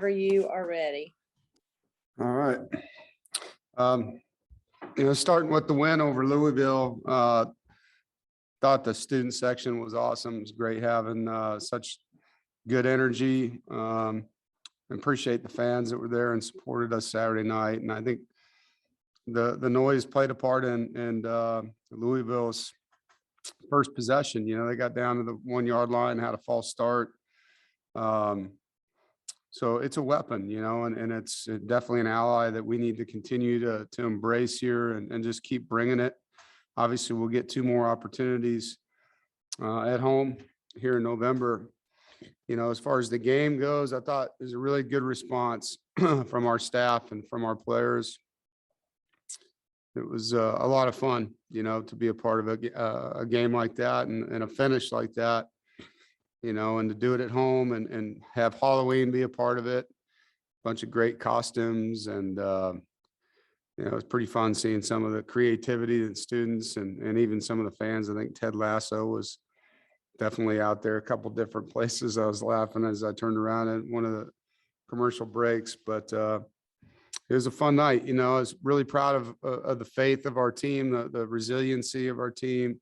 you are ready. All right. Starting with the win over Louisville, thought the student section was awesome. It was great having such good energy. Appreciate the fans that were there and supported us Saturday night. And I think the noise played a part in Louisville's first possession. They got down to the 1 yard line, had a false start. So it's a weapon, and it's definitely an ally that we need to continue to embrace here and just keep bringing it. Obviously, we'll get 2 more opportunities at home here in November. As far as the game goes, I thought it was a really good response from our staff and from our players. It was a lot of fun, to be a part of a game like that and a finish like that. And to do it at home and have Halloween be a part of it, bunch of great costumes. And, it was pretty fun seeing some of the creativity of the students and even some of the fans. I think Ted Lasso was definitely out there, a couple different places. I was laughing as I turned around at one of the commercial breaks, but it was a fun night. I was really proud of the faith of our team, the resiliency of our team,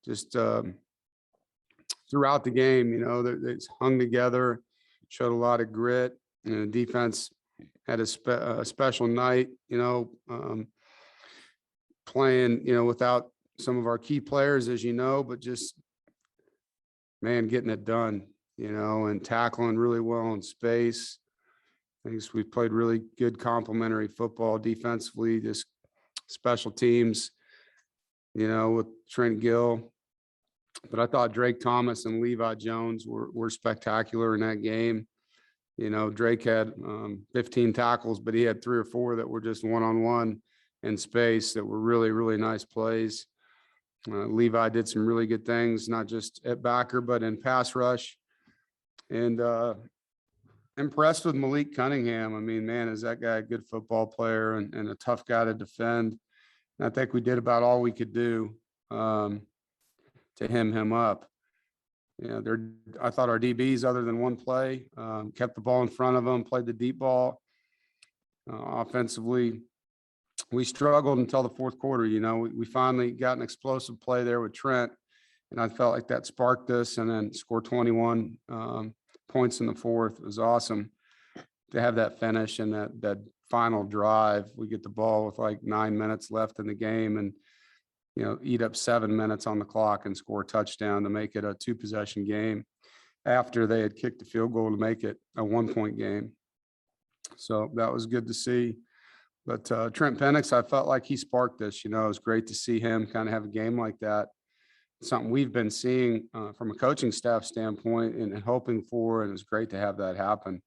just throughout the game. They hung together, showed a lot of grit, and the defense had a special night, playing, without some of our key players, as but just, man, getting it done, and tackling really well in space. I think we played really good complementary football defensively, just special teams, with Trent Gill. But I thought Drake Thomas and Levi Jones were spectacular in that game. Drake had 15 tackles, but he had 3 or 4 that were just one-on-one in space that were really, really nice plays. Levi did some really good things, not just at backer, but in pass rush. And impressed with Malik Cunningham. I mean, man, is that guy a good football player and a tough guy to defend. And I think we did about all we could do to hem him up. I thought our DBs, other than one play, kept the ball in front of them, played the deep ball. Offensively, we struggled until the fourth quarter. We finally got an explosive play there with Trent, and I felt like that sparked us, and then scored 21 points in the fourth. It was awesome to have that finish and that final drive. We get the ball with like 9 minutes left in the game and, eat up 7 minutes on the clock and score a touchdown to make it a 2-possession game after they had kicked the field goal to make it a 1-point game. So that was good to see. But Trent Penix, I felt like he sparked this. It was great to see him kind of have a game like that. Something we've been seeing from a coaching staff standpoint and hoping for, and it's great to have that happen.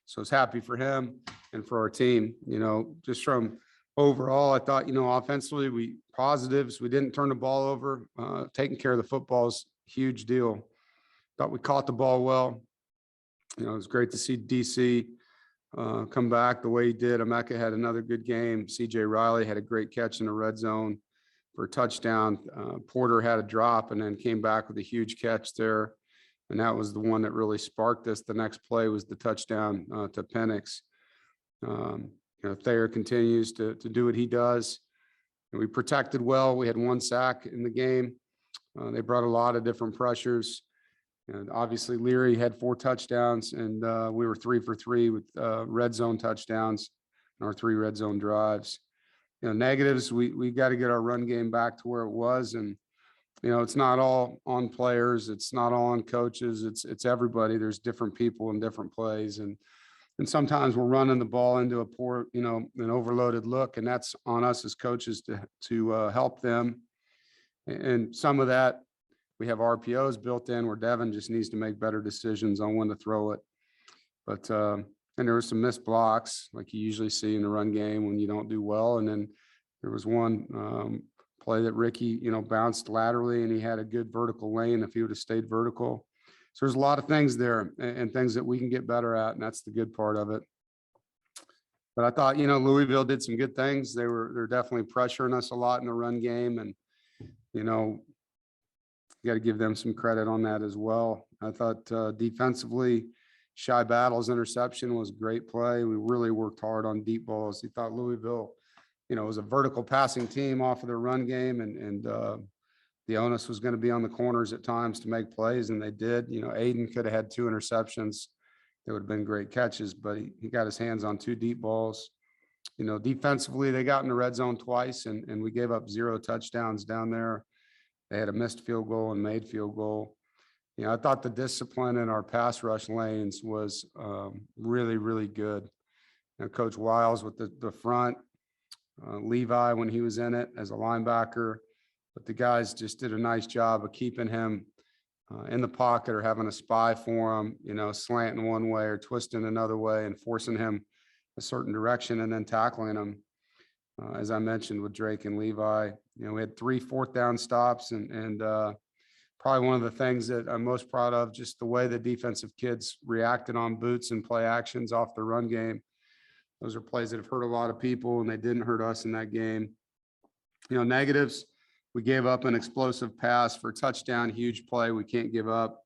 So I was happy for him and for our team. Just from overall, I thought, offensively, we didn't turn the ball over. Taking care of the football is a huge deal. Thought we caught the ball well. It was great to see DC come back the way he did. Emeka had another good game. CJ Riley had a great catch in the red zone for a touchdown. Porter had a drop and then came back with a huge catch there. And that was the one that really sparked us. The next play was the touchdown to Penix. Thayer continues to do what he does. And we protected well. We had 1 sack in the game. They brought a lot of different pressures. And obviously Leary had 4 touchdowns, and we were 3 for 3 with red zone touchdowns and our 3 red zone drives. Negatives, we got to get our run game back to where it was. And, it's not all on players. It's not all on coaches. It's everybody. There's different people in different plays. And sometimes we're running the ball into a poor, an overloaded look, and that's on us as coaches to help them. And some of that, we have RPOs built in where Devin just needs to make better decisions on when to throw it. But and there were some missed blocks like you usually see in the run game when you don't do well. And then there was one play that Ricky, bounced laterally, and he had a good vertical lane if he would have stayed vertical. So there's a lot of things there and things that we can get better at, and that's the good part of it. But I thought, Louisville did some good things. They're definitely pressuring us a lot in the run game, and you got to give them some credit on that as well. I thought defensively, Shy Battle's interception was a great play. We really worked hard on deep balls. He thought Louisville, was a vertical passing team off of their run game, and the onus was going to be on the corners at times to make plays, and they did. Aiden could have had 2 interceptions. They would have been great catches, but he got his hands on 2 deep balls. Defensively, they got in the red zone twice, and we gave up 0 touchdowns down there. They had a missed field goal and made field goal. I thought the discipline in our pass rush lanes was really, really good. Coach Wiles with the front, Levi when he was in it as a linebacker, but the guys just did a nice job of keeping him in the pocket or having a spy for him, slanting one way or twisting another way and forcing him a certain direction and then tackling him. As I mentioned with Drake and Levi, we had 3 4th down stops and probably one of the things that I'm most proud of, just the way the defensive kids reacted on boots and play actions off the run game. Those are plays that have hurt a lot of people, and they didn't hurt us in that game. Negatives, we gave up an explosive pass for a touchdown, huge play we can't give up.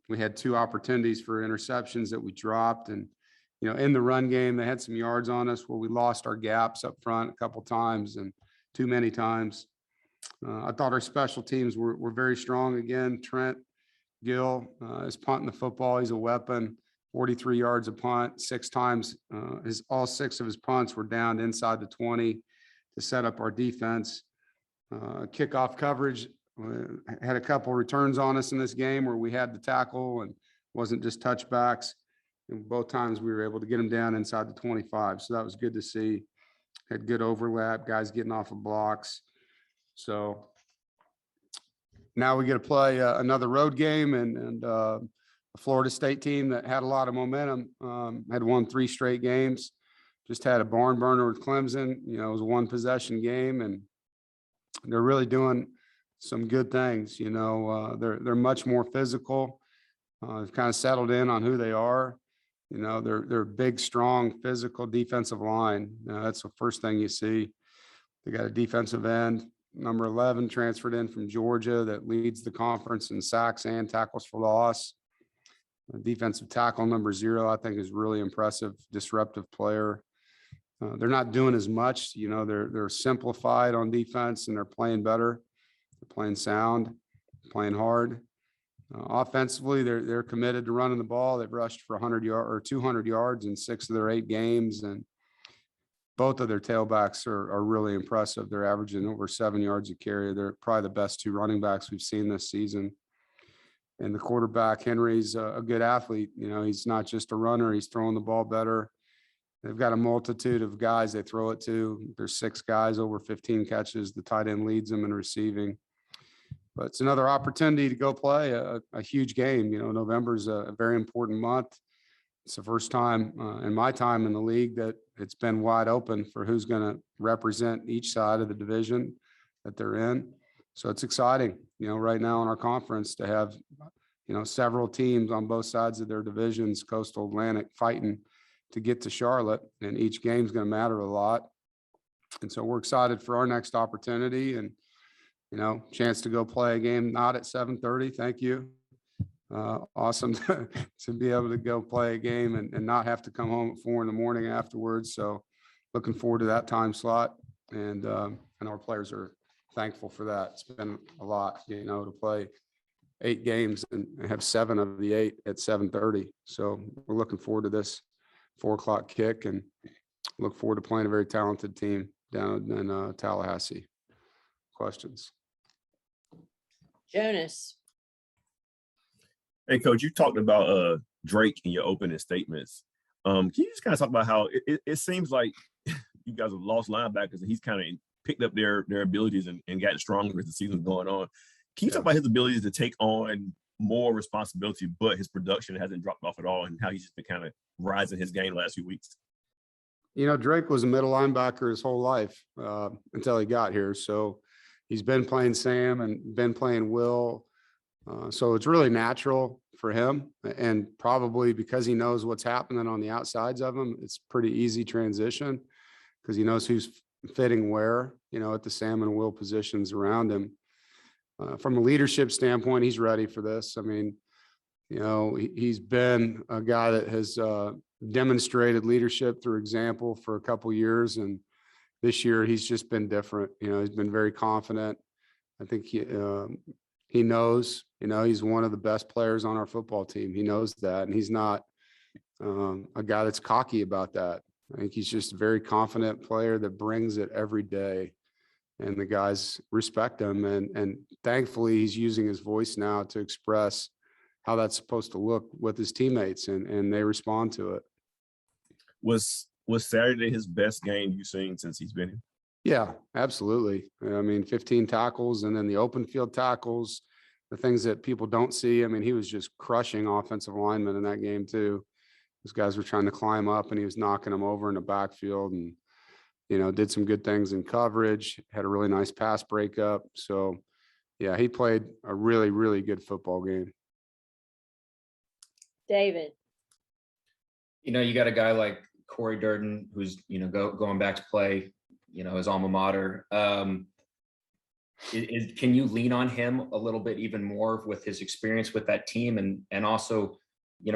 We had 2 opportunities for interceptions that we dropped. And, in the run game, they had some yards on us where we lost our gaps up front a couple times and too many times. I thought our special teams were very strong again. Trent Gill is punting the football. He's a weapon. 43 yards a punt, 6 times. All 6 of his punts were down inside the 20 to set up our defense. Kickoff coverage had a couple returns on us in this game where we had to tackle and wasn't just touchbacks. And both times we were able to get them down inside the 25. So that was good to see. Had good overlap, guys getting off of blocks. So now we get to play another road game and a Florida State team that had a lot of momentum, had won 3 straight games, just had a barn burner with Clemson. It was a 1 possession game, and they're really doing some good things. They're much more physical. They've kind of settled in on who they are. They're big, strong, physical defensive line. That's the first thing you see. They got a defensive end, number 11, transferred in from Georgia, that leads the conference in sacks and tackles for loss. Defensive tackle number 0, I think, is really impressive, disruptive player. They're not doing as much. They're simplified on defense, and they're playing better. They're playing sound, playing hard. Offensively, they're committed to running the ball. They've rushed for 100 yards or 200 yards in 6 of their 8 games, and both of their tailbacks are really impressive. They're averaging over 7 yards a carry. They're probably the best 2 running backs we've seen this season. And the quarterback, Henry's a good athlete. He's not just a runner. He's throwing the ball better. They've got a multitude of guys they throw it to. There's 6 guys over 15 catches. The tight end leads them in receiving. But it's another opportunity to go play a huge game. November is a very important month. It's the first time in my time in the league that it's been wide open for who's going to represent each side of the division that they're in. So it's exciting, right now in our conference to have, several teams on both sides of their divisions, Coastal, Atlantic, fighting to get to Charlotte, and each game's going to matter a lot. And so we're excited for our next opportunity and, chance to go play a game, not at 7:30. Thank you. Awesome to be able to go play a game and not have to come home at 4 a.m. afterwards. So looking forward to that time slot. And our players are thankful for that. It's been a lot, to play 8 games and have 7 of the 8 at 7:30. So we're looking forward to this 4:00 kick and look forward to playing a very talented team down in Tallahassee. Questions? Jonas. Hey, Coach, you talked about Drake in your opening statements. Can you just kind of talk about how it seems like you guys have lost linebackers and he's kind of picked up their abilities and gotten stronger as the season's going on. Can you talk about his ability to take on more responsibility, but his production hasn't dropped off at all, and how he's just been kind of rising his game the last few weeks? Drake was a middle linebacker his whole life until he got here. So he's been playing Sam and been playing Will. So it's really natural for him, and probably because he knows what's happening on the outsides of him, it's pretty easy transition because he knows who's fitting where, at the Sam and Will positions around him. From a leadership standpoint, he's ready for this. I mean, He's been a guy that has demonstrated leadership through example for a couple years, and this year he's just been different. He's been very confident. I think he knows, he's one of the best players on our football team. He knows that, and he's not a guy that's cocky about that. I think he's just a very confident player that brings it every day, and the guys respect him. And thankfully, he's using his voice now to express how that's supposed to look with his teammates, and they respond to it. Was Saturday his best game you've seen since he's been here? Yeah, absolutely. I mean, 15 tackles, and then the open field tackles, the things that people don't see. I mean, he was just crushing offensive linemen in that game too. Those guys were trying to climb up, and he was knocking them over in the backfield, and did some good things in coverage, had a really nice pass breakup. So yeah, he played a really, really good football game. David. You got a guy like Corey Durden, who's, going back to play, his alma mater. Can you lean on him a little bit even more with his experience with that team? And also,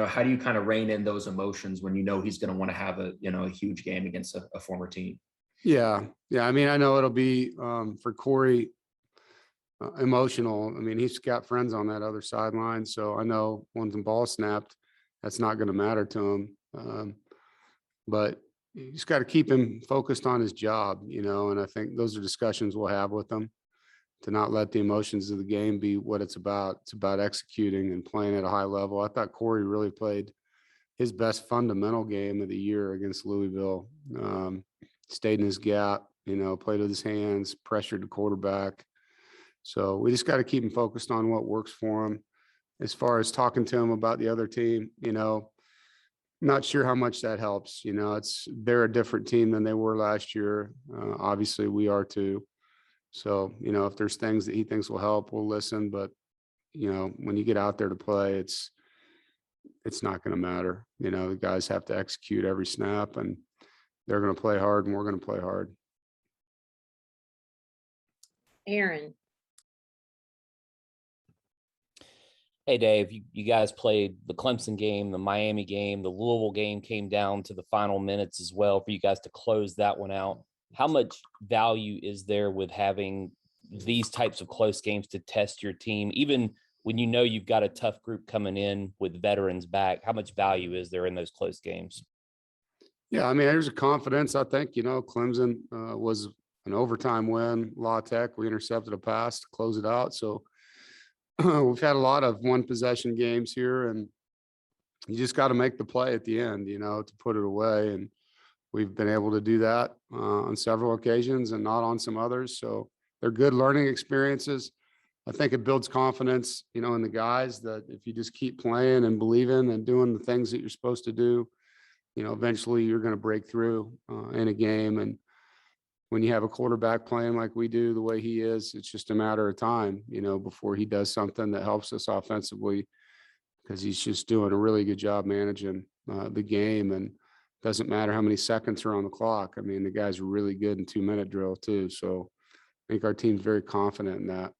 how do you kind of rein in those emotions when he's going to want to have a huge game against a former team? Yeah. I mean, I know it'll be for Corey emotional. I mean, he's got friends on that other sideline, so I know once the ball snapped, that's not going to matter to him. But you just got to keep him focused on his job, and I think those are discussions we'll have with him, to not let the emotions of the game be what it's about. It's about executing and playing at a high level. I thought Corey really played his best fundamental game of the year against Louisville. Stayed in his gap, played with his hands, pressured the quarterback. So we just got to keep him focused on what works for him. As far as talking to him about the other team, not sure how much that helps. They're a different team than they were last year. Obviously we are too. So, if there's things that he thinks will help, we'll listen. But, when you get out there to play, it's not going to matter. The guys have to execute every snap, and they're going to play hard, and we're going to play hard. Aaron. Hey, Dave, you guys played the Clemson game, the Miami game, the Louisville game came down to the final minutes as well for you guys to close that one out. How much value is there with having these types of close games to test your team, even when you've got a tough group coming in with veterans back? How much value is there in those close games? Yeah, I mean, there's a confidence. I think, Clemson was an overtime win. La Tech, we intercepted a pass to close it out. So we've had a lot of one possession games here, and you just got to make the play at the end, to put it away. And we've been able to do that on several occasions and not on some others. So they're good learning experiences. I think it builds confidence, in the guys, that if you just keep playing and believing and doing the things that you're supposed to do, eventually you're going to break through in a game. And when you have a quarterback playing like we do, the way he is, it's just a matter of time, before he does something that helps us offensively, because he's just doing a really good job managing the game. And doesn't matter how many seconds are on the clock. I mean, the guy's really good in 2-minute drill too. So I think our team's very confident in that.